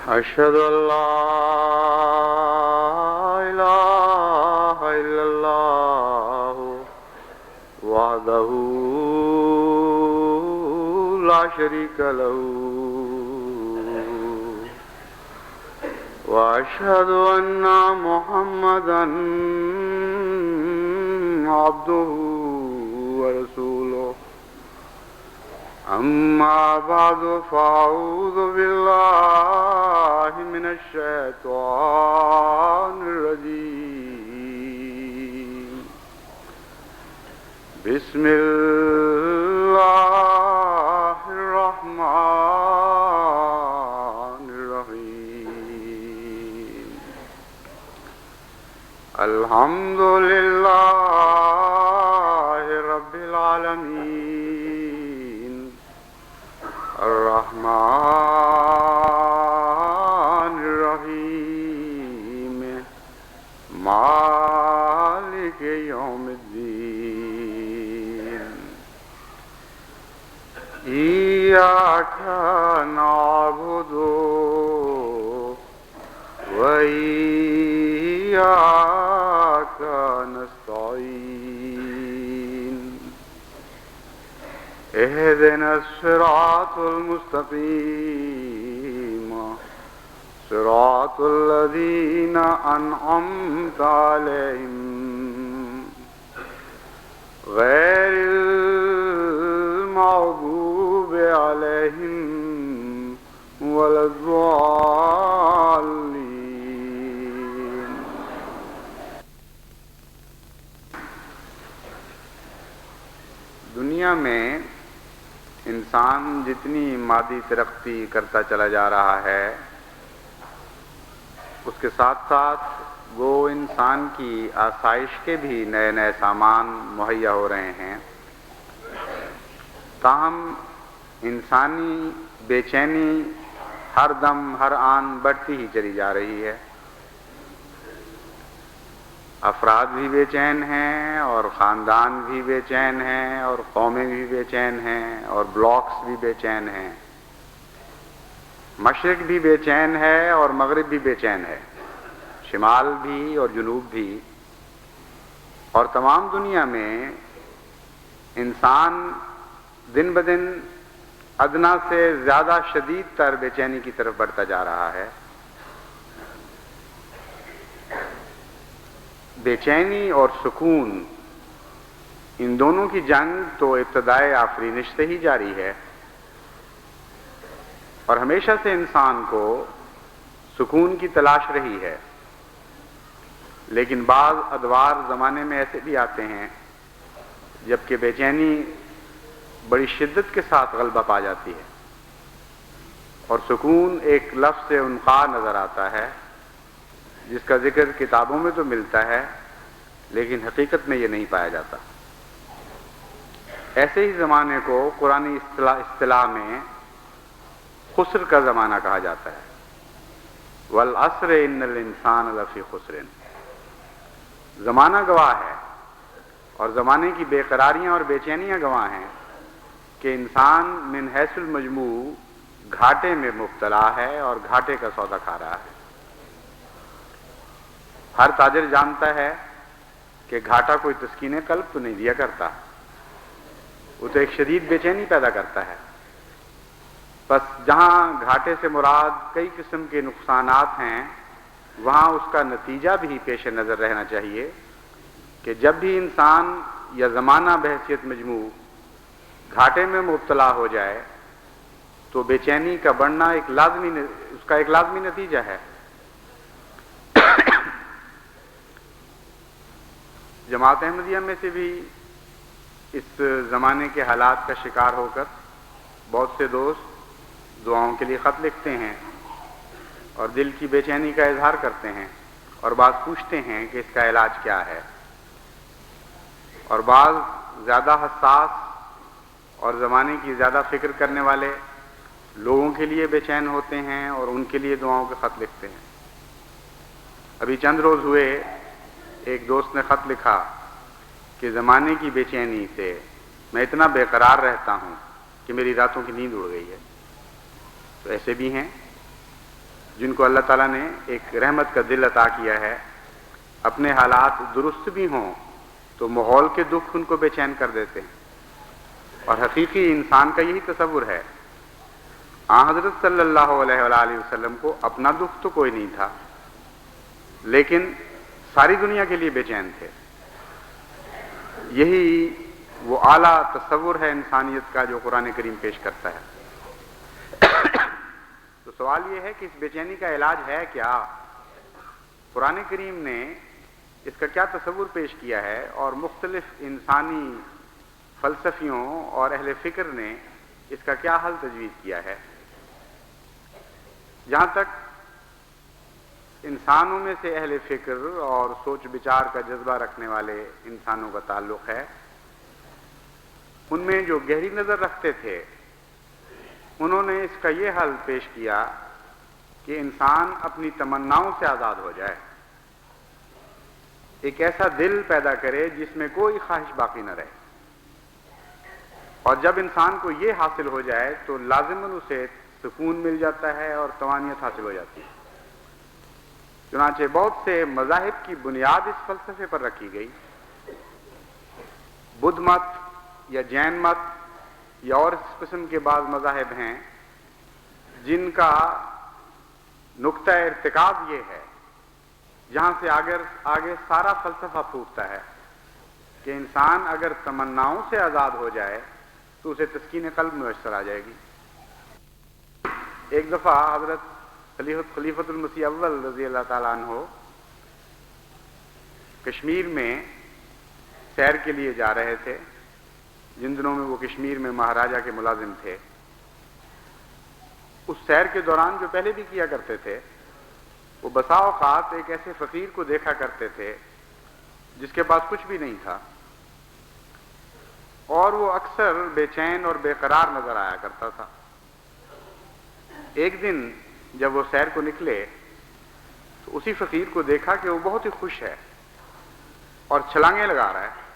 أشهد أن لا إله إلا الله وحده لا شريك له وأشهد أن محمدا عبده ورسوله أما بعد فأعوذ بالله من الشيطان الرجيم بسم الله الرحمن الرحيم الحمد لله رب العالمين الرحمن الرحيم مالك يوم الدين إياك نعبد وإياك نستعين اهدنا الصراط المستقيم صراط الذين أنعمت عليهم غير المغضوب عليهم ولا الضالين. دنیا میں انسان جتنی مادی ترقی کرتا چلا جا رہا ہے اس کے ساتھ ساتھ وہ انسان کی آسائش کے بھی نئے نئے سامان مہیا ہو رہے ہیں، تاہم انسانی بے چینی ہر دم ہر آن بڑھتی ہی چلی جا رہی ہے۔ افراد بھی بے چین ہیں اور خاندان بھی بے چین ہیں اور قومیں بھی بے چین ہیں اور بلاکس بھی بے چین ہیں، مشرق بھی بے چین ہے اور مغرب بھی بے چین ہے، شمال بھی اور جنوب بھی، اور تمام دنیا میں انسان دن بدن ادنا سے زیادہ شدید تر بے چینی کی طرف بڑھتا جا رہا ہے۔ بے چینی اور سکون ان دونوں کی جنگ تو ابتدائے آفرینش سے ہی جاری ہے، اور ہمیشہ سے انسان کو سکون کی تلاش رہی ہے، لیکن بعض ادوار زمانے میں ایسے بھی آتے ہیں جبکہ بے چینی بڑی شدت کے ساتھ غلبہ پا جاتی ہے اور سکون ایک لفظ سے انقاء نظر آتا ہے جس کا ذکر کتابوں میں تو ملتا ہے لیکن حقیقت میں یہ نہیں پایا جاتا۔ ایسے ہی زمانے کو قرآنی اصطلاح میں خسر کا زمانہ کہا جاتا ہے، والعصر ان الانسان لفی خسر۔ زمانہ گواہ ہے اور زمانے کی بے قراریاں اور بے چینیاں گواہ ہیں کہ انسان من حیث المجموع گھاٹے میں مبتلا ہے اور گھاٹے کا سودا کھا رہا ہے۔ ہر تاجر جانتا ہے کہ گھاٹا کوئی تسکین قلب تو نہیں دیا کرتا، وہ تو ایک شدید بے چینی پیدا کرتا ہے۔ بس جہاں گھاٹے سے مراد کئی قسم کے نقصانات ہیں وہاں اس کا نتیجہ بھی پیش نظر رہنا چاہیے کہ جب بھی انسان یا زمانہ بحیثیت مجموع گھاٹے میں مبتلا ہو جائے تو بے چینی کا بڑھنا اس کا ایک لازمی نتیجہ ہے۔ جماعت احمدیہ میں سے بھی اس زمانے کے حالات کا شکار ہو کر بہت سے دوست دعاؤں کے لیے خط لکھتے ہیں اور دل کی بے چینی کا اظہار کرتے ہیں اور بعض پوچھتے ہیں کہ اس کا علاج کیا ہے، اور بعض زیادہ حساس اور زمانے کی زیادہ فکر کرنے والے لوگوں کے لیے بے چین ہوتے ہیں اور ان کے لیے دعاؤں کے خط لکھتے ہیں۔ ابھی چند روز ہوئے ایک دوست نے خط لکھا کہ زمانے کی بے چینی سے میں اتنا بے قرار رہتا ہوں کہ میری راتوں کی نیند اڑ گئی ہے۔ تو ایسے بھی ہیں جن کو اللہ تعالیٰ نے ایک رحمت کا دل عطا کیا ہے، اپنے حالات درست بھی ہوں تو ماحول کے دکھ ان کو بے چین کر دیتے ہیں، اور حقیقی انسان کا یہی تصور ہے۔ حضرت صلی اللہ علیہ وآلہ وسلم کو اپنا دکھ تو کوئی نہیں تھا، لیکن ساری دنیا کے لیے بے چین تھے۔ یہی وہ اعلیٰ تصور ہے انسانیت کا جو قرآن کریم پیش کرتا ہے۔ تو سوال یہ ہے کہ اس بے چینی کا علاج ہے کیا؟ قرآن کریم نے اس کا کیا تصور پیش کیا ہے، اور مختلف انسانی فلسفیوں اور اہل فکر نے اس کا کیا حل تجویز کیا ہے؟ جہاں تک انسانوں میں سے اہل فکر اور سوچ بچار کا جذبہ رکھنے والے انسانوں کا تعلق ہے، ان میں جو گہری نظر رکھتے تھے انہوں نے اس کا یہ حل پیش کیا کہ انسان اپنی تمناؤں سے آزاد ہو جائے، ایک ایسا دل پیدا کرے جس میں کوئی خواہش باقی نہ رہے، اور جب انسان کو یہ حاصل ہو جائے تو لازماً اسے سکون مل جاتا ہے اور طمانینت حاصل ہو جاتی ہے۔ چنانچہ بہت سے مذاہب کی بنیاد اس فلسفے پر رکھی گئی۔ بدھ مت یا جین مت یا اور اس قسم کے بعض مذاہب ہیں جن کا نقطہ ارتکاز یہ ہے، جہاں سے آگے سارا فلسفہ پھوٹتا ہے، کہ انسان اگر تمناؤں سے آزاد ہو جائے تو اسے تسکین قلب میسر آ جائے گی۔ ایک دفعہ حضرت خلیفۃ المسیح اول رضی اللہ تعالیٰ عنہ کشمیر میں سیر کے لیے جا رہے تھے، جن دنوں میں وہ کشمیر میں مہاراجہ کے ملازم تھے۔ اس سیر کے دوران جو پہلے بھی کیا کرتے تھے، وہ بسا اوقات ایک ایسے فقیر کو دیکھا کرتے تھے جس کے پاس کچھ بھی نہیں تھا، اور وہ اکثر بے چین اور بے قرار نظر آیا کرتا تھا۔ ایک دن جب وہ سیر کو نکلے تو اسی فقیر کو دیکھا کہ وہ بہت ہی خوش ہے اور چھلانگیں لگا رہا ہے۔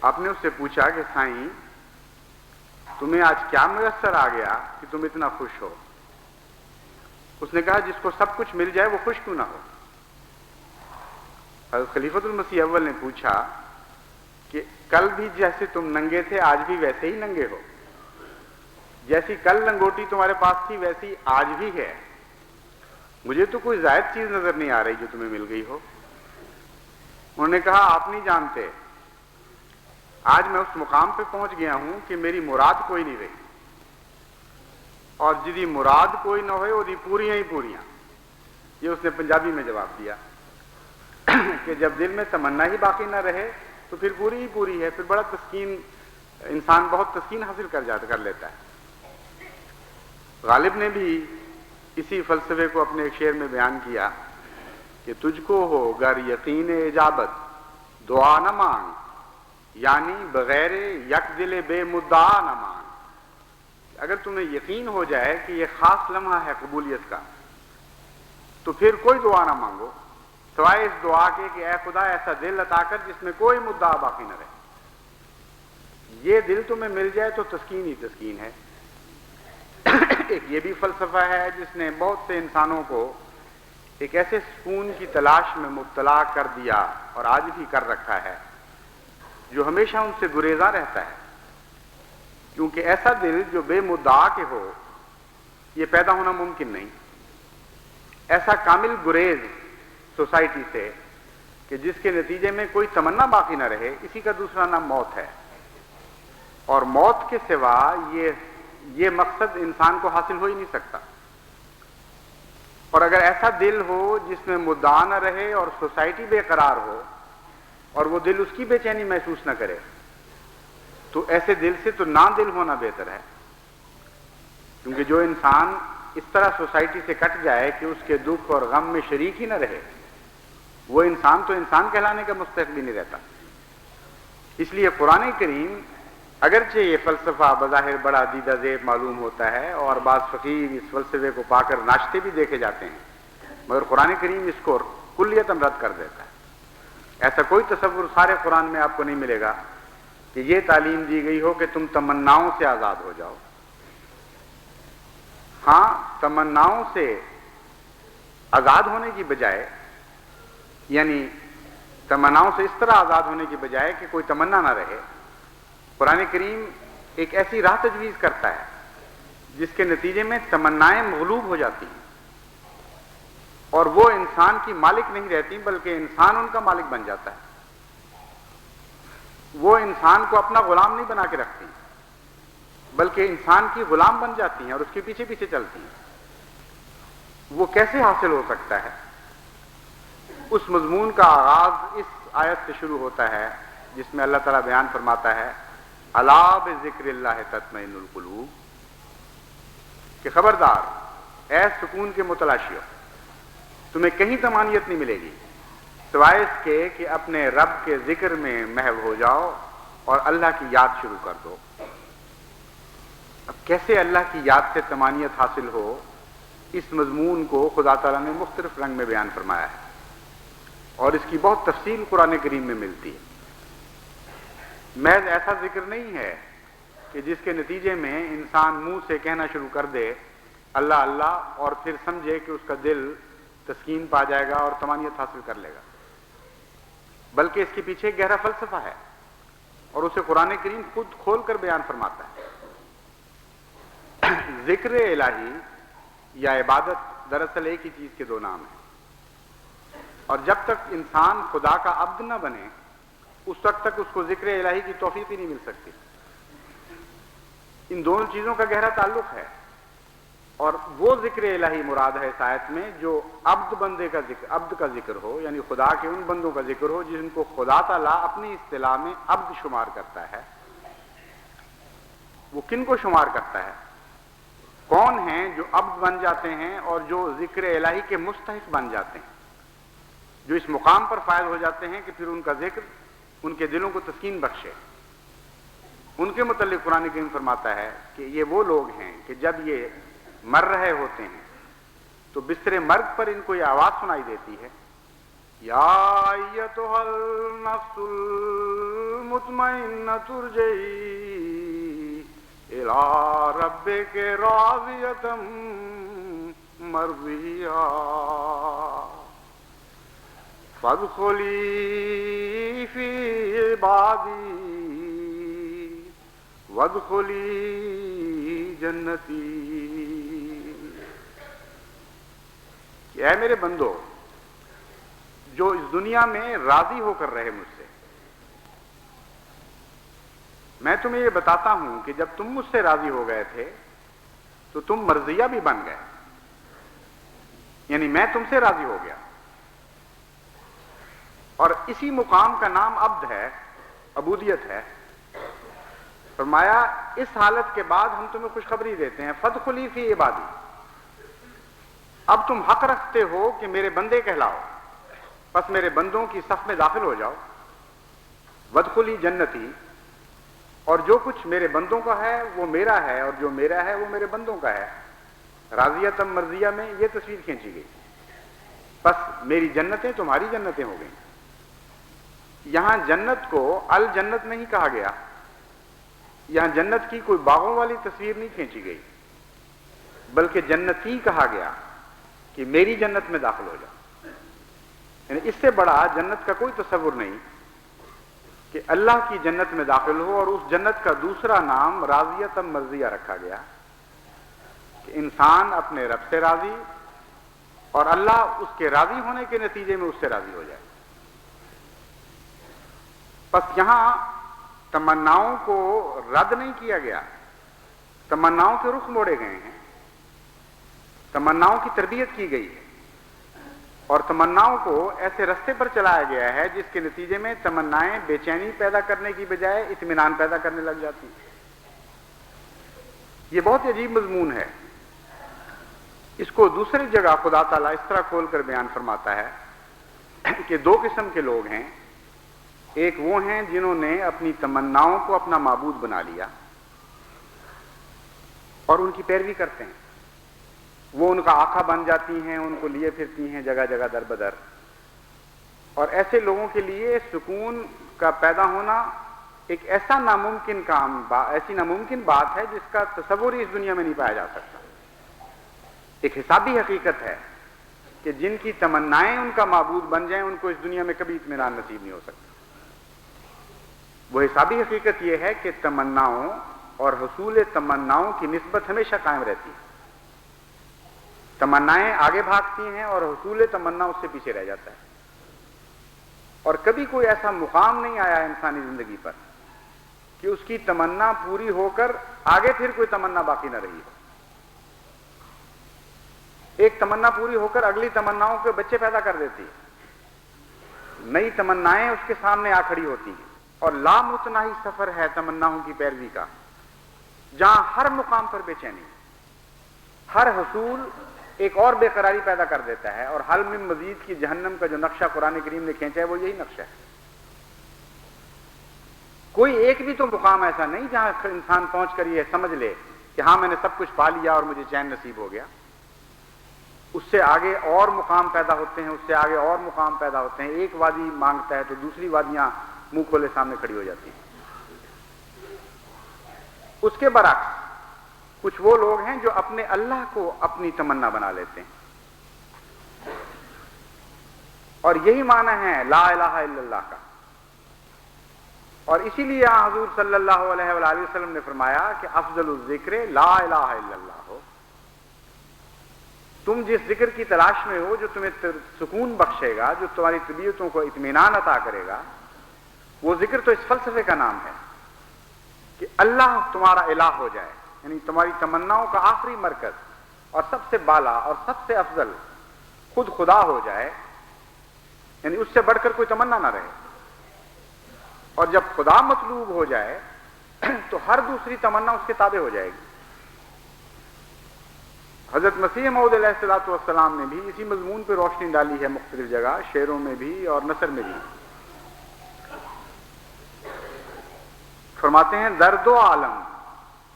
آپ نے اس سے پوچھا کہ سائیں، تمہیں آج کیا میسر آ گیا کہ تم اتنا خوش ہو؟ اس نے کہا جس کو سب کچھ مل جائے وہ خوش کیوں نہ ہو؟ حضرت خلیفۃ المسیح اول نے پوچھا کہ کل بھی جیسے تم ننگے تھے آج بھی ویسے ہی ننگے ہو؟ جیسی کل لنگوٹی تمہارے پاس تھی ویسی آج بھی ہے، مجھے تو کوئی زائد چیز نظر نہیں آ رہی جو تمہیں مل گئی ہو۔ انہوں نے کہا آپ نہیں جانتے، آج میں اس مقام پہ پہنچ گیا ہوں کہ میری مراد کوئی نہیں رہی، اور جدی مراد کوئی نہ ہوئے وہ پوریاں ہی پوریاں۔ یہ اس نے پنجابی میں جواب دیا کہ جب دل میں تمنا ہی باقی نہ رہے تو پھر پوری ہی پوری ہے، پھر بڑا تسکین، انسان بہت تسکین حاصل کر لیتا ہے۔ غالب نے بھی اسی فلسفے کو اپنے ایک شعر میں بیان کیا کہ تجھ کو ہو گر یقین اجابت دعا نہ مانگ، یعنی بغیر یک دل بے مدعا نہ مانگ۔ اگر تمہیں یقین ہو جائے کہ یہ خاص لمحہ ہے قبولیت کا تو پھر کوئی دعا نہ مانگو سوائے اس دعا کے کہ اے خدا ایسا دل عطا کر جس میں کوئی مدعا باقی نہ رہے۔ یہ دل تمہیں مل جائے تو تسکین ہی تسکین ہے۔ ایک یہ بھی فلسفہ ہے جس نے بہت سے انسانوں کو ایک ایسے سکون کی تلاش میں مبتلا کر دیا اور آج بھی کر رکھا ہے جو ہمیشہ ان سے گریزاں رہتا ہے، کیونکہ ایسا دل جو بے مدعا کے ہو یہ پیدا ہونا ممکن نہیں۔ ایسا کامل گریز سوسائٹی سے کہ جس کے نتیجے میں کوئی تمنا باقی نہ رہے، اسی کا دوسرا نام موت ہے، اور موت کے سوا یہ مقصد انسان کو حاصل ہو ہی نہیں سکتا۔ اور اگر ایسا دل ہو جس میں مدعا نہ رہے اور سوسائٹی بے قرار ہو اور وہ دل اس کی بے چینی محسوس نہ کرے، تو ایسے دل سے تو نہ دل ہونا بہتر ہے، کیونکہ جو انسان اس طرح سوسائٹی سے کٹ جائے کہ اس کے دکھ اور غم میں شریک ہی نہ رہے، وہ انسان تو انسان کہلانے کا مستحق بھی نہیں رہتا۔ اس لیے قرآن کریم اگرچہ یہ فلسفہ بظاہر بڑا دیدہ زیب معلوم ہوتا ہے اور بعض فقیر اس فلسفے کو پا کر ناچتے بھی دیکھے جاتے ہیں، مگر قرآن کریم اس کو کلیتاً رد کر دیتا ہے۔ ایسا کوئی تصور سارے قرآن میں آپ کو نہیں ملے گا کہ یہ تعلیم دی گئی ہو کہ تم تمناؤں سے آزاد ہو جاؤ۔ ہاں تمناؤں سے آزاد ہونے کی بجائے، یعنی تمناؤں سے اس طرح آزاد ہونے کی بجائے کہ کوئی تمنا نہ رہے، قرآن کریم ایک ایسی راہ تجویز کرتا ہے جس کے نتیجے میں تمنائیں مغلوب ہو جاتی ہیں اور وہ انسان کی مالک نہیں رہتی بلکہ انسان ان کا مالک بن جاتا ہے۔ وہ انسان کو اپنا غلام نہیں بنا کے رکھتی بلکہ انسان کی غلام بن جاتی ہیں اور اس کے پیچھے پیچھے چلتی ہیں۔ وہ کیسے حاصل ہو سکتا ہے؟ اس مضمون کا آغاز اس آیت سے شروع ہوتا ہے جس میں اللہ تعالیٰ بیان فرماتا ہے الا بذکر اللہ تطمئن القلوب، کہ خبردار اے سکون کے متلاشیو، تمہیں کہیں طمانینت نہیں ملے گی سوائے اس کے کہ اپنے رب کے ذکر میں محو ہو جاؤ اور اللہ کی یاد شروع کر دو۔ اب کیسے اللہ کی یاد سے طمانینت حاصل ہو، اس مضمون کو خدا تعالیٰ نے مختلف رنگ میں بیان فرمایا ہے اور اس کی بہت تفصیل قرآن کریم میں ملتی ہے۔ محض ایسا ذکر نہیں ہے کہ جس کے نتیجے میں انسان منہ سے کہنا شروع کر دے اللہ اللہ اور پھر سمجھے کہ اس کا دل تسکین پا جائے گا اور طمانینت حاصل کر لے گا، بلکہ اس کے پیچھے ایک گہرا فلسفہ ہے اور اسے قرآن کریم خود کھول کر بیان فرماتا ہے۔ ذکر الہی یا عبادت دراصل ایک ہی چیز کے دو نام ہیں، اور جب تک انسان خدا کا عبد نہ بنے اس وقت تک اس کو ذکر الہی کی توفیق ہی نہیں مل سکتی۔ ان دونوں چیزوں کا گہرا تعلق ہے، اور وہ ذکر الہی مراد ہے اس آیت میں جو عبد بندے کا ذکر، عبد کا ذکر ہو، یعنی خدا کے ان بندوں کا ذکر ہو جن کو خدا تعالیٰ اپنی اصطلاح میں عبد شمار کرتا ہے۔ وہ کن کو شمار کرتا ہے؟ کون ہیں جو عبد بن جاتے ہیں اور جو ذکر الہی کے مستحق بن جاتے ہیں، جو اس مقام پر فائز ہو جاتے ہیں کہ پھر ان کا ذکر ان کے دلوں کو تسکین بخشے۔ ان کے متعلق قرآن کریم فرماتا ہے کہ یہ وہ لوگ ہیں کہ جب یہ مر رہے ہوتے ہیں تو بستر مرگ پر ان کو یہ آواز سنائی دیتی ہے یا ایتھا النفس المطمئنۃ ارجعی الی ربک راضیۃ مرضیہ فادخلی فی عبادی وادخلی جنتی، کہ اے میرے بندو جو اس دنیا میں راضی ہو کر رہے مجھ سے، میں تمہیں یہ بتاتا ہوں کہ جب تم مجھ سے راضی ہو گئے تھے تو تم مرضیہ بھی بن گئے، یعنی میں تم سے راضی ہو گیا، اور اسی مقام کا نام عبد ہے، عبودیت ہے۔ فرمایا اس حالت کے بعد ہم تمہیں خوشخبری دیتے ہیں فادخلی فی عبادی، اب تم حق رکھتے ہو کہ میرے بندے کہلاؤ، بس میرے بندوں کی صف میں داخل ہو جاؤ، وادخلی جنتی، اور جو کچھ میرے بندوں کا ہے وہ میرا ہے اور جو میرا ہے وہ میرے بندوں کا ہے۔ راضیۃ مرضیہ میں یہ تصویر کھینچی گئی، بس میری جنتیں تمہاری جنتیں ہو گئیں۔ یہاں جنت کو الجنت نہیں کہا گیا، یہاں جنت کی کوئی باغوں والی تصویر نہیں کھینچی گئی، بلکہ جنتی کہا گیا کہ میری جنت میں داخل ہو جاؤ۔ یعنی اس سے بڑا جنت کا کوئی تصور نہیں کہ اللہ کی جنت میں داخل ہو، اور اس جنت کا دوسرا نام راضیۃ مرضیہ رکھا گیا کہ انسان اپنے رب سے راضی اور اللہ اس کے راضی ہونے کے نتیجے میں اس سے راضی ہو جائے۔ بس یہاں تمناؤں کو رد نہیں کیا گیا، تمناؤں کے رخ موڑے گئے ہیں، تمناؤں کی تربیت کی گئی ہے اور تمناؤں کو ایسے رستے پر چلایا گیا ہے جس کے نتیجے میں تمنائیں بے چینی پیدا کرنے کی بجائے اطمینان پیدا کرنے لگ جاتی ہیں۔ یہ بہت عجیب مضمون ہے۔ اس کو دوسری جگہ خدا تعالیٰ اس طرح کھول کر بیان فرماتا ہے کہ دو قسم کے لوگ ہیں، ایک وہ ہیں جنہوں نے اپنی تمناؤں کو اپنا معبود بنا لیا اور ان کی پیروی کرتے ہیں، وہ ان کا آقا بن جاتی ہیں، ان کو لیے پھرتی ہیں جگہ جگہ در بدر، اور ایسے لوگوں کے لیے سکون کا پیدا ہونا ایک ایسا ناممکن کام، ایسی ناممکن بات ہے جس کا تصور ہی اس دنیا میں نہیں پایا جا سکتا۔ ایک حسابی حقیقت ہے کہ جن کی تمنائیں ان کا معبود بن جائیں ان کو اس دنیا میں کبھی اطمینان نصیب نہیں ہو سکتا۔ وہ حسابی حقیقت یہ ہے کہ تمناؤں اور حصول تمناؤں کی نسبت ہمیشہ قائم رہتی ہے۔ تمنائیں آگے بھاگتی ہیں اور حصول تمنا اس سے پیچھے رہ جاتا ہے، اور کبھی کوئی ایسا مقام نہیں آیا انسانی زندگی پر کہ اس کی تمنا پوری ہو کر آگے پھر کوئی تمنا باقی نہ رہی ہو۔ ایک تمنا پوری ہو کر اگلی تمناؤں کے بچے پیدا کر دیتی ہے، نئی تمنائیں اس کے سامنے آ کھڑی ہوتی ہیں، اور لامتناہی سفر ہے تمناؤں کی پیروی کا، جہاں ہر مقام پر بے چینی، ہر حصول ایک اور بے قراری پیدا کر دیتا ہے، اور حل من مزید کی جہنم کا جو نقشہ قرآن کریم نے کھینچا ہے وہ یہی نقشہ ہے۔ کوئی ایک بھی تو مقام ایسا نہیں جہاں انسان پہنچ کر یہ سمجھ لے کہ ہاں میں نے سب کچھ پا لیا اور مجھے چین نصیب ہو گیا۔ اس سے آگے اور مقام پیدا ہوتے ہیں، اس سے آگے اور مقام پیدا ہوتے ہیں۔ ایک وادی مانگتا ہے تو دوسری وادیاں منہ کھولے سامنے کھڑی ہو جاتی ہیں۔ اس کے برعکس کچھ وہ لوگ ہیں جو اپنے اللہ کو اپنی تمنا بنا لیتے ہیں، اور یہی معنی ہے لا الہ الا اللہ کا۔ اور اسی لیے حضور صلی اللہ علیہ وآلہ وسلم نے فرمایا کہ افضل الذکر لا الہ الا اللہ ہو۔ تم جس ذکر کی تلاش میں ہو جو تمہیں سکون بخشے گا، جو تمہاری طبیعتوں کو اطمینان عطا کرے گا، وہ ذکر تو اس فلسفے کا نام ہے کہ اللہ تمہارا الہ ہو جائے، یعنی تمہاری تمناؤں کا آخری مرکز اور سب سے بالا اور سب سے افضل خود خدا ہو جائے، یعنی اس سے بڑھ کر کوئی تمنا نہ رہے۔ اور جب خدا مطلوب ہو جائے تو ہر دوسری تمنا اس کے تابع ہو جائے گی۔ حضرت مسیح موعود علیہ الصلوۃ والسلام نے بھی اسی مضمون پہ روشنی ڈالی ہے مختلف جگہ، شعروں میں بھی اور نثر میں بھی۔ فرماتے ہیں درد و عالم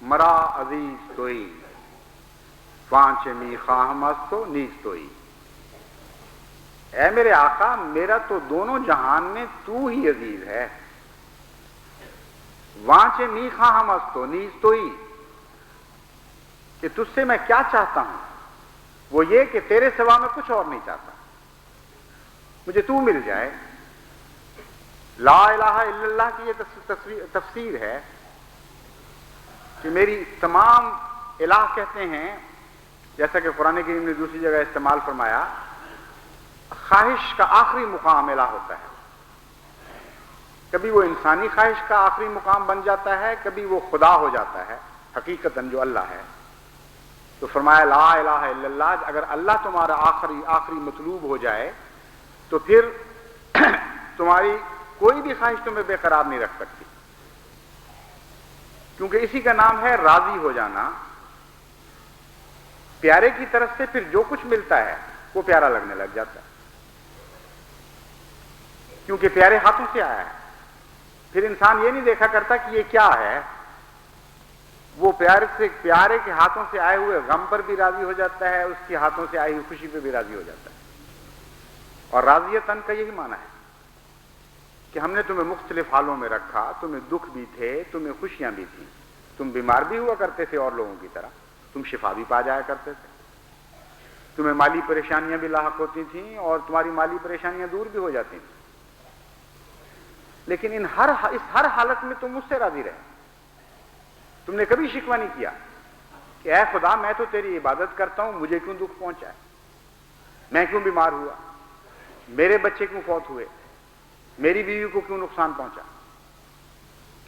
مرا عزیز توئی، وانچ می خواہم است تو نیز توئی۔ اے میرے آقا، میرا تو دونوں جہان میں تو ہی عزیز ہے، وانچ می خواہم است تو نیز توئی، کہ تجھ سے میں کیا چاہتا ہوں وہ یہ کہ تیرے سوا میں کچھ اور نہیں چاہتا، مجھے تو مل جائے۔ لا الہ الا اللہ کی یہ تفسیر ہے کہ میری تمام الہ کہتے ہیں، جیسا کہ قرآن کریم نے دوسری جگہ استعمال فرمایا، خواہش کا آخری مقام الہ ہوتا ہے۔ کبھی وہ انسانی خواہش کا آخری مقام بن جاتا ہے، کبھی وہ خدا ہو جاتا ہے حقیقتاً جو اللہ ہے۔ تو فرمایا لا الہ الا اللہ، اگر اللہ تمہارا آخری مطلوب ہو جائے تو پھر تمہاری کوئی بھی خواہش تمہیں بے قرار نہیں رکھ سکتی، کیونکہ اسی کا نام ہے راضی ہو جانا۔ پیارے کی طرف سے پھر جو کچھ ملتا ہے وہ پیارا لگنے لگ جاتا ہے، کیونکہ پیارے ہاتھوں سے آیا ہے۔ پھر انسان یہ نہیں دیکھا کرتا کہ یہ کیا ہے، وہ پیارے کے ہاتھوں سے آئے ہوئے غم پر بھی راضی ہو جاتا ہے، اس کے ہاتھوں سے آئی ہوئی خوشی پہ بھی راضی ہو جاتا ہے۔ اور راضیتاً کا یہی معنی ہے کہ ہم نے تمہیں مختلف حالوں میں رکھا، تمہیں دکھ بھی تھے، تمہیں خوشیاں بھی تھیں، تم بیمار بھی ہوا کرتے تھے اور لوگوں کی طرح، تم شفا بھی پا جایا کرتے تھے، تمہیں مالی پریشانیاں بھی لاحق ہوتی تھیں اور تمہاری مالی پریشانیاں دور بھی ہو جاتی تھیں، لیکن اس ہر حالت میں تم مجھ سے راضی رہے۔ تم نے کبھی شکوہ نہیں کیا کہ اے خدا میں تو تیری عبادت کرتا ہوں، مجھے کیوں دکھ پہنچا ہے، میں کیوں بیمار ہوا، میرے بچے کیوں فوت ہوئے، میری بیوی کو کیوں نقصان پہنچا،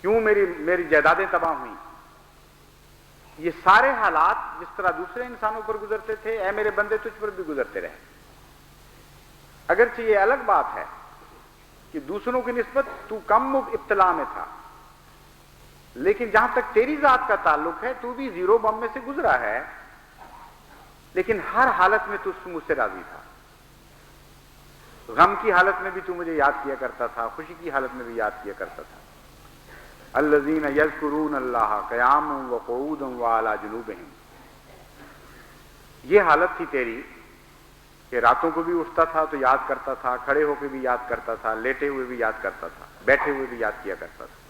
کیوں میری جائیدادیں تباہ ہوئیں۔ یہ سارے حالات جس طرح دوسرے انسانوں پر گزرتے تھے، اے میرے بندے تجھ پر بھی گزرتے رہے۔ اگرچہ یہ الگ بات ہے کہ دوسروں کی نسبت تو کم ابتلا میں تھا، لیکن جہاں تک تیری ذات کا تعلق ہے تو بھی زیرو بم میں سے گزرا ہے، لیکن ہر حالت میں تو مجھ سے راضی تھا۔ غم کی حالت میں بھی تو مجھے یاد کیا کرتا تھا، خوشی کی حالت میں بھی یاد کیا کرتا تھا۔ الذین یذکرون اللہ قیاما وقعودا وعلی جنوبہم، یہ حالت تھی تیری کہ راتوں کو بھی اٹھتا تھا تو یاد کرتا تھا، کھڑے ہو کے بھی یاد کرتا تھا، لیٹے ہوئے بھی یاد کرتا تھا، بیٹھے ہوئے بھی یاد کیا کرتا تھا۔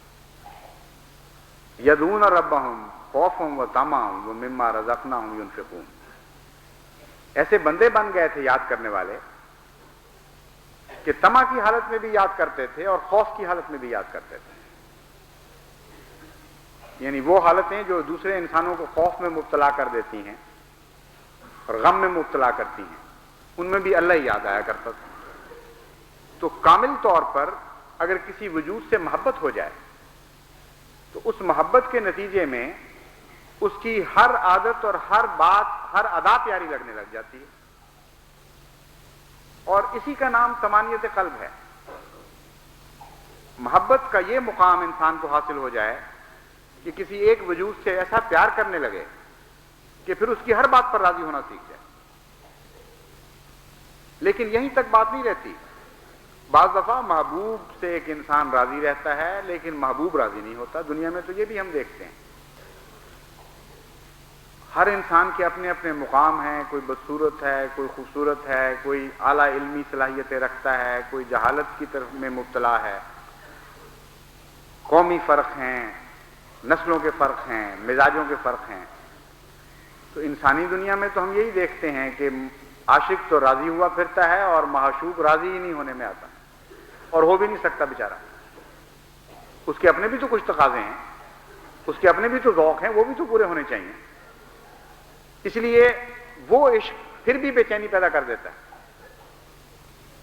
یدعون ربہم خوفا وطمعا ومما رزقناہم ینفقون، ایسے بندے بن گئے تھے یاد کرنے والے کہ طمع کی حالت میں بھی یاد کرتے تھے اور خوف کی حالت میں بھی یاد کرتے تھے. یعنی وہ حالتیں جو دوسرے انسانوں کو خوف میں مبتلا کر دیتی ہیں اور غم میں مبتلا کرتی ہیں، ان میں بھی اللہ ہی یاد آیا کرتا تھا. تو کامل طور پر اگر کسی وجود سے محبت ہو جائے تو اس محبت کے نتیجے میں اس کی ہر عادت اور ہر بات، ہر ادا پیاری لگنے لگ جاتی ہے. اور اسی کا نام طمانیت قلب ہے. محبت کا یہ مقام انسان کو حاصل ہو جائے کہ کسی ایک وجود سے ایسا پیار کرنے لگے کہ پھر اس کی ہر بات پر راضی ہونا سیکھ جائے. لیکن یہیں تک بات نہیں رہتی. بعض دفعہ محبوب سے ایک انسان راضی رہتا ہے لیکن محبوب راضی نہیں ہوتا. دنیا میں تو یہ بھی ہم دیکھتے ہیں. ہر انسان کے اپنے اپنے مقام ہیں. کوئی بدصورت ہے، کوئی خوبصورت ہے، کوئی اعلیٰ علمی صلاحیتیں رکھتا ہے، کوئی جہالت کی طرف میں مبتلا ہے. قومی فرق ہیں، نسلوں کے فرق ہیں، مزاجوں کے فرق ہیں. تو انسانی دنیا میں تو ہم یہی دیکھتے ہیں کہ عاشق تو راضی ہوا پھرتا ہے اور معشوق راضی ہی نہیں ہونے میں آتا، اور ہو بھی نہیں سکتا بیچارہ. اس کے اپنے بھی تو کچھ تقاضے ہیں، اس کے اپنے بھی تو ذوق ہیں، وہ بھی تو پورے ہونے چاہیے. اس لیے وہ عشق پھر بھی بے چینی پیدا کر دیتا ہے.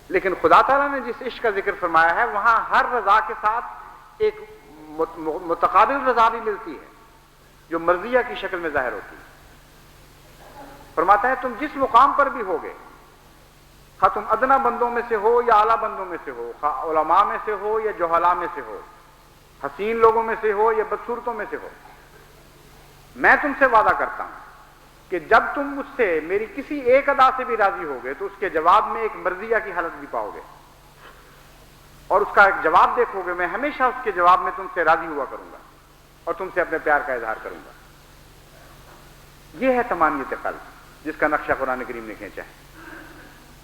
لیکن خدا تعالیٰ نے جس عشق کا ذکر فرمایا ہے وہاں ہر رضا کے ساتھ ایک متقابل رضا بھی ملتی ہے جو مرضیہ کی شکل میں ظاہر ہوتی ہے. فرماتا ہے تم جس مقام پر بھی ہوگے، خواہ تم ادنا بندوں میں سے ہو یا اعلیٰ بندوں میں سے ہو، خواہ علماء میں سے ہو یا جہلاء میں سے ہو، حسین لوگوں میں سے ہو یا بدصورتوں میں سے ہو، میں تم سے وعدہ کرتا ہوں کہ جب تم مجھ سے میری کسی ایک ادا سے بھی راضی ہوگے تو اس کے جواب میں ایک مرضیہ کی حالت بھی پاؤ گے، اور اس کا ایک جواب دیکھو گے. میں ہمیشہ اس کے جواب میں تم سے راضی ہوا کروں گا اور تم سے اپنے پیار کا اظہار کروں گا. یہ ہے طمانیت قلب جس کا نقشہ قرآن کریم نے کھینچا ہے.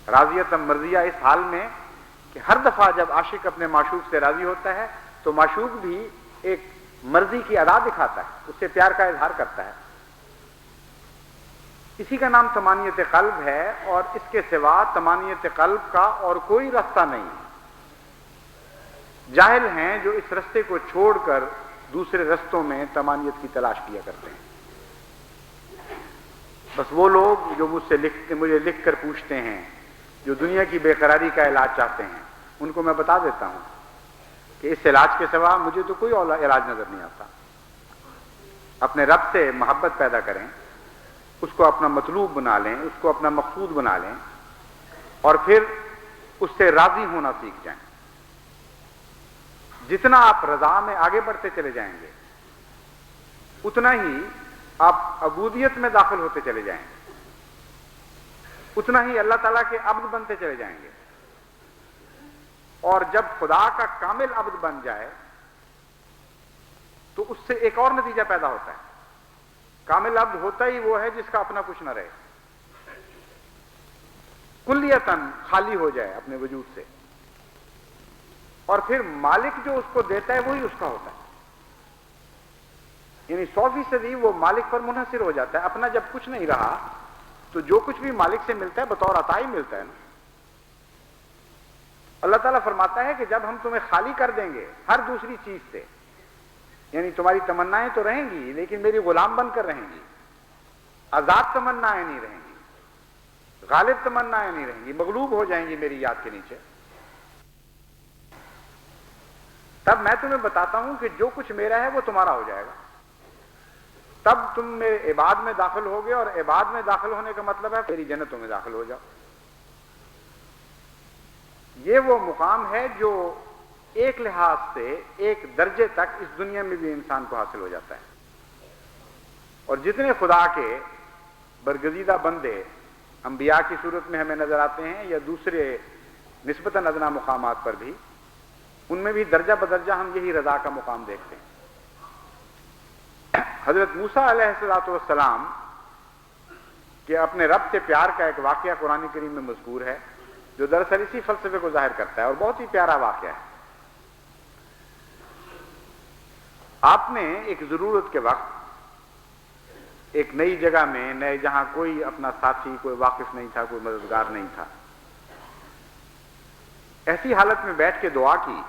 راضیت مرضیہ اس حال میں کہ ہر دفعہ جب عاشق اپنے معشوق سے راضی ہوتا ہے تو معشوق بھی ایک مرضی کی ادا دکھاتا ہے، اس سے پیار کا اظہار کرتا ہے. اسی کا نام طمانیت قلب ہے، اور اس کے سوا طمانیت قلب کا اور کوئی رستہ نہیں. جاہل ہیں جو اس رستے کو چھوڑ کر دوسرے رستوں میں طمانیت کی تلاش کیا کرتے ہیں. بس وہ لوگ جو مجھے لکھ کر پوچھتے ہیں، جو دنیا کی بے قراری کا علاج چاہتے ہیں، ان کو میں بتا دیتا ہوں کہ اس علاج کے سوا مجھے تو کوئی اور علاج نظر نہیں آتا. اپنے رب سے محبت پیدا کریں، اس کو اپنا مطلوب بنا لیں، اس کو اپنا مقصود بنا لیں، اور پھر اس سے راضی ہونا سیکھ جائیں. جتنا آپ رضا میں آگے بڑھتے چلے جائیں گے اتنا ہی آپ عبودیت میں داخل ہوتے چلے جائیں گے، اتنا ہی اللہ تعالیٰ کے عبد بنتے چلے جائیں گے. اور جب خدا کا کامل عبد بن جائے تو اس سے ایک اور نتیجہ پیدا ہوتا ہے. کامل عبد ہوتا ہی وہ ہے جس کا اپنا کچھ نہ رہے، کلیتاً خالی ہو جائے اپنے وجود سے، اور پھر مالک جو اس کو دیتا ہے وہی اس کا ہوتا ہے. یعنی 100% وہ مالک پر منحصر ہو جاتا ہے. اپنا جب کچھ نہیں رہا تو جو کچھ بھی مالک سے ملتا ہے بطور عطا ہی ملتا ہے نا. اللہ تعالیٰ فرماتا ہے کہ جب ہم تمہیں خالی کر دیں گے ہر دوسری چیز سے، یعنی تمہاری تمنائیں تو رہیں گی لیکن میری غلام بن کر رہیں گی، آزاد تمنائیں نہیں رہیں گی، غالب تمنائیں نہیں رہیں گی، مغلوب ہو جائیں گی میری یاد کے نیچے، تب میں تمہیں بتاتا ہوں کہ جو کچھ میرا ہے وہ تمہارا ہو جائے گا. تب تم میرے عباد میں داخل ہوگے، اور عباد میں داخل ہونے کا مطلب ہے میری جنتوں میں داخل ہو جاؤ. یہ وہ مقام ہے جو ایک لحاظ سے ایک درجے تک اس دنیا میں بھی انسان کو حاصل ہو جاتا ہے. اور جتنے خدا کے برگزیدہ بندے انبیاء کی صورت میں ہمیں نظر آتے ہیں یا دوسرے نسبتاً ادنا مقامات پر بھی، ان میں بھی درجہ بدرجہ ہم یہی رضا کا مقام دیکھتے ہیں. حضرت موسیٰ علیہ السلام کے اپنے رب سے پیار کا ایک واقعہ قرآن کریم میں مذکور ہے جو دراصل اسی فلسفے کو ظاہر کرتا ہے، اور بہت ہی پیارا واقعہ ہے. آپ نے ایک ضرورت کے وقت ایک نئی جگہ میں، نئے جہاں کوئی اپنا ساتھی، کوئی واقف نہیں تھا، کوئی مددگار نہیں تھا، ایسی حالت میں بیٹھ کے دعا کی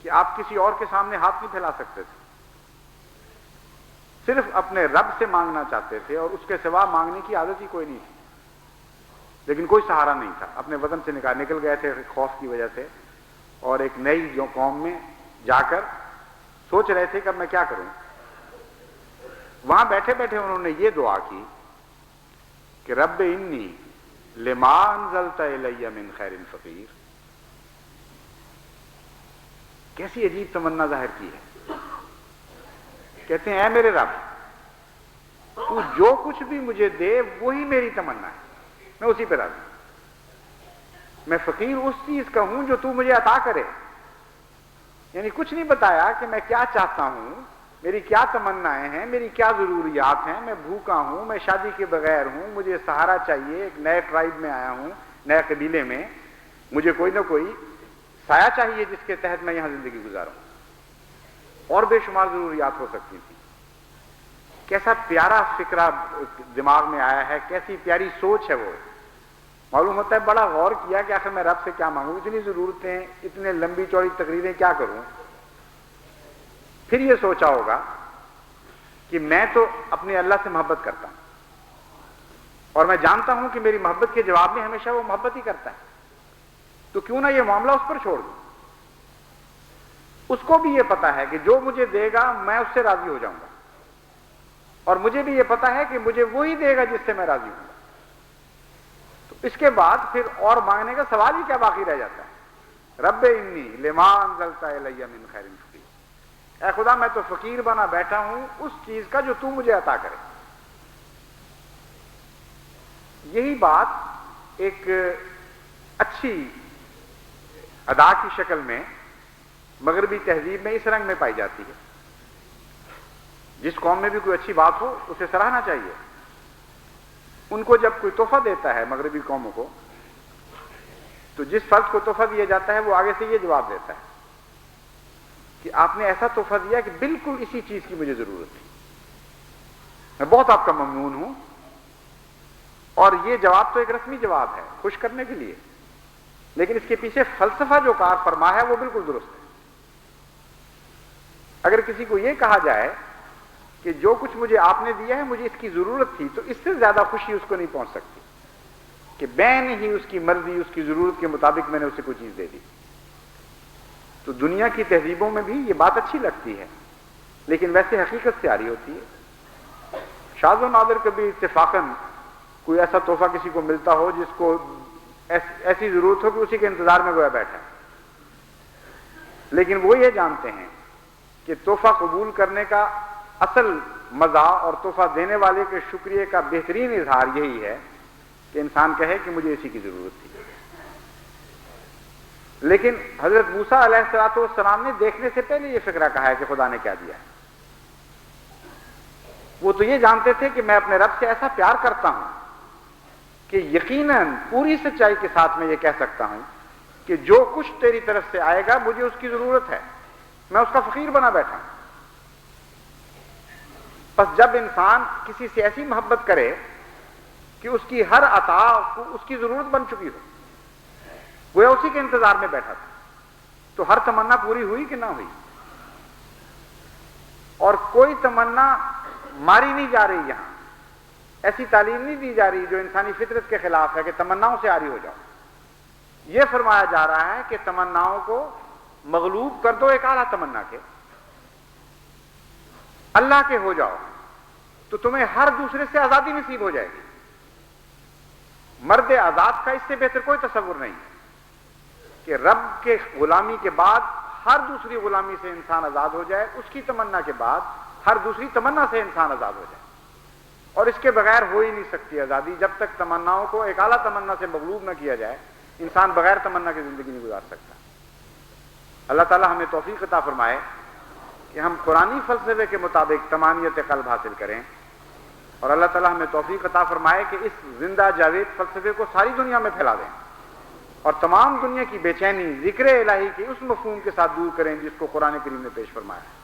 کہ آپ کسی اور کے سامنے ہاتھ نہیں پھیلا سکتے تھے، صرف اپنے رب سے مانگنا چاہتے تھے، اور اس کے سوا مانگنے کی عادت ہی کوئی نہیں تھی، لیکن کوئی سہارا نہیں تھا، اپنے وطن سے نکل گئے تھے خوف کی وجہ سے، اور ایک نئی جو قوم میں جا کر سوچ رہے تھے کہ اب میں کیا کروں۔ وہاں بیٹھے بیٹھے انہوں نے یہ دعا کی کہ رب انی لما انزلت الی من خیر فقیر۔ کیسی عجیب تمنا ظاہر کی ہے، کہتے ہیں اے میرے رب، تو جو کچھ بھی مجھے دے وہی میری تمنا ہے، میں اسی پہ راضی ہوں، میں فقیر اس چیز کا ہوں جو تو مجھے عطا کرے۔ یعنی کچھ نہیں بتایا کہ میں کیا چاہتا ہوں، میری کیا تمنائیں ہیں، میری کیا ضروریات ہیں، میں بھوکا ہوں، میں شادی کے بغیر ہوں، مجھے سہارا چاہیے، ایک نئے ٹرائب میں آیا ہوں، نئے قبیلے میں، مجھے کوئی نہ کوئی سایہ چاہیے جس کے تحت میں یہاں زندگی گزاروں، اور بے شمار ضروریات ہو سکتی تھی۔ کیسا پیارا فکرہ دماغ میں آیا ہے، کیسی پیاری سوچ ہے وہ۔ معلوم ہوتا ہے بڑا غور کیا کہ آخر میں رب سے کیا مانگوں، اتنی ضرورتیں، اتنے لمبی چوڑی تقریریں کیا کروں۔ پھر یہ سوچا ہوگا کہ میں تو اپنے اللہ سے محبت کرتا ہوں، اور میں جانتا ہوں کہ میری محبت کے جواب میں ہمیشہ وہ محبت ہی کرتا ہے، تو کیوں نہ یہ معاملہ اس پر چھوڑ دوں۔ اس کو بھی یہ پتا ہے کہ جو مجھے دے گا میں اس سے راضی ہو جاؤں گا، اور مجھے بھی یہ پتا ہے کہ مجھے وہی دے گا جس سے میں راضی ہوں گا۔ تو اس کے بعد پھر اور مانگنے کا سوال ہی کیا باقی رہ جاتا ہے۔ رب انی لما انزلت الی من خیر فقیر، اے خدا میں تو فقیر بنا بیٹھا ہوں اس چیز کا جو تو مجھے عطا کرے۔ یہی بات ایک اچھی ادا کی شکل میں مغربی تہذیب میں اس رنگ میں پائی جاتی ہے۔ جس قوم میں بھی کوئی اچھی بات ہو اسے سراہنا چاہیے۔ ان کو جب کوئی تحفہ دیتا ہے مغربی قوموں کو، تو جس فرد کو تحفہ دیا جاتا ہے وہ آگے سے یہ جواب دیتا ہے کہ آپ نے ایسا تحفہ دیا کہ بالکل اسی چیز کی مجھے ضرورت تھی، میں بہت آپ کا ممنون ہوں۔ اور یہ جواب تو ایک رسمی جواب ہے خوش کرنے کے لیے، لیکن اس کے پیچھے فلسفہ جو کار فرما ہے وہ بالکل درست ہے۔ اگر کسی کو یہ کہا جائے کہ جو کچھ مجھے آپ نے دیا ہے مجھے اس کی ضرورت تھی، تو اس سے زیادہ خوشی اس کو نہیں پہنچ سکتی کہ میں نے ہی اس کی مرضی، اس کی ضرورت کے مطابق میں نے اسے کوئی چیز دے دی۔ تو دنیا کی تہذیبوں میں بھی یہ بات اچھی لگتی ہے، لیکن ویسے حقیقت سے آری ہوتی ہے۔ شاذ و نادر کبھی اتفاقاً کوئی ایسا تحفہ کسی کو ملتا ہو جس کو ایسی ضرورت ہو کہ اسی کے انتظار میں گویا بیٹھا ہے، لیکن وہ یہ جانتے ہیں کہ تحفہ قبول کرنے کا اصل مزہ اور تحفہ دینے والے کے شکریہ کا بہترین اظہار یہی ہے کہ انسان کہے کہ مجھے اسی کی ضرورت تھی۔ لیکن حضرت موسیٰ علیہ السلام نے دیکھنے سے پہلے یہ فکرہ کہا ہے کہ خدا نے کیا دیا ہے۔ وہ تو یہ جانتے تھے کہ میں اپنے رب سے ایسا پیار کرتا ہوں کہ یقیناً پوری سچائی کے ساتھ میں یہ کہہ سکتا ہوں کہ جو کچھ تیری طرف سے آئے گا مجھے اس کی ضرورت ہے، میں اس کا فقیر بنا بیٹھا ہوں۔ بس جب انسان کسی سے ایسی محبت کرے کہ اس کی ہر عطا کو اس کی ضرورت بن چکی ہو، وہ اسی کے انتظار میں بیٹھا تھا، تو ہر تمنا پوری ہوئی کہ نہ ہوئی؟ اور کوئی تمنا ماری نہیں جا رہی، یہاں ایسی تعلیم نہیں دی جا رہی جو انسانی فطرت کے خلاف ہے کہ تمناؤں سے عاری ہو جاؤ۔ یہ فرمایا جا رہا ہے کہ تمناؤں کو مغلوب کر دو ایک اعلیٰ تمنا کے، اللہ کے ہو جاؤ، تو تمہیں ہر دوسرے سے آزادی نصیب ہو جائے گی۔ مرد آزاد کا اس سے بہتر کوئی تصور نہیں کہ رب کے غلامی کے بعد ہر دوسری غلامی سے انسان آزاد ہو جائے، اس کی تمنا کے بعد ہر دوسری تمنا سے انسان آزاد ہو جائے۔ اور اس کے بغیر ہو ہی نہیں سکتی آزادی، جب تک تمناؤں کو ایک اعلیٰ تمنا سے مغلوب نہ کیا جائے انسان بغیر تمنا کی زندگی نہیں گزار سکتا۔ اللہ تعالیٰ ہمیں توفیق عطا فرمائے کہ ہم قرآنی فلسفے کے مطابق تمانیت قلب حاصل کریں، اور اللہ تعالیٰ ہمیں توفیق عطا فرمائے کہ اس زندہ جاوید فلسفے کو ساری دنیا میں پھیلا دیں، اور تمام دنیا کی بے چینی ذکر الہی کے اس مفہوم کے ساتھ دور کریں جس کو قرآن کریم نے پیش فرمایا ہے۔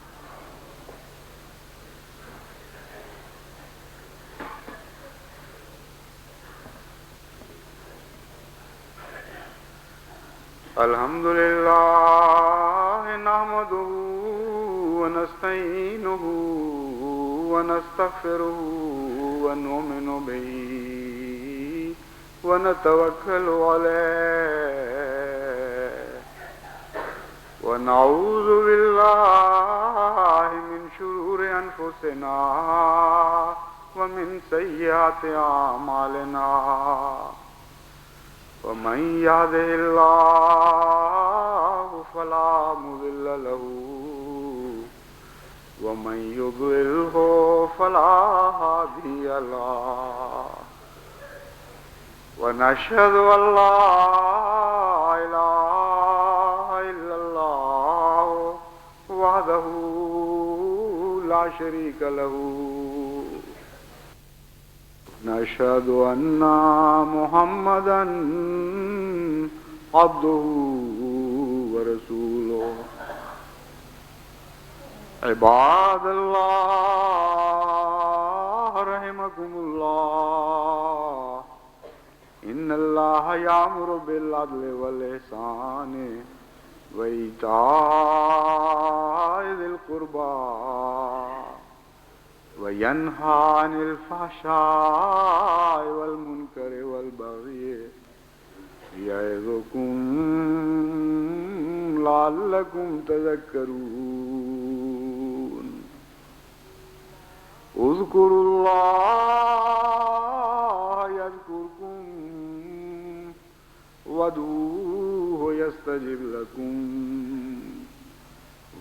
الحمد لله نحمده ونستعينه ونستغفره ونؤمن به ونتوكل عليه ونعوذ بالله من شرور أنفسنا ومن سيئات أعمالنا ومن يهده الله فلا مضل له ومن يضلله فلا هادي له ونشهد أن لا إله إلا الله وحده لا شريك له نشهد أن محمدا عبده ورسوله عباد الله رحمكم الله إن الله يأمر بالعدل والإحسان وإيتاء ذي القربى وينهى عن الفحشاء والمنكر والبغي يعظكم لعلكم تذكرون اذكروا الله يذكركم وادعوه يستجب لكم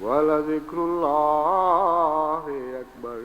ولذكر الله أكبر